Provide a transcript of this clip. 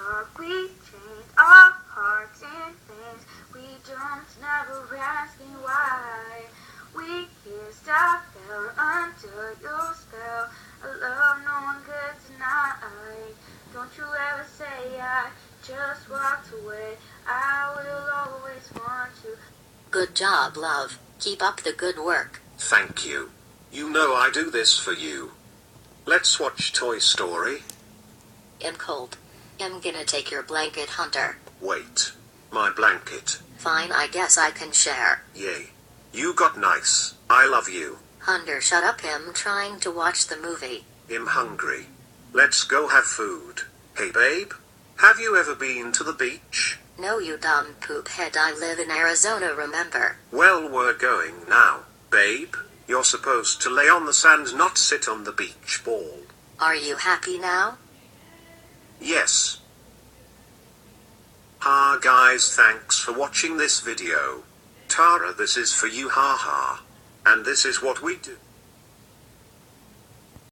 talk, we change our hearts in things we don't, never asking why. We kissed, I fell under your spell. A love no one could deny. Don't you ever say I just walked away. I will always want you. Good job, love. Keep up the good work. Thank you. You know I do this for you. Let's watch Toy Story. I'm cold. I'm gonna take your blanket, Hunter. Wait. My blanket. Fine, I guess I can share. Yay. You got nice. I love you. Hunter, shut up. I'm trying to watch the movie. I'm hungry. Let's go have food. Hey babe, have you ever been to the beach? No, you dumb poophead. I live in Arizona, remember? Well, we're going now. Babe, you're supposed to lay on the sand, not sit on the beach ball. Are you happy now? Yes. Ha guys, thanks for watching this video. Tara, this is for you, haha. And this is what we do.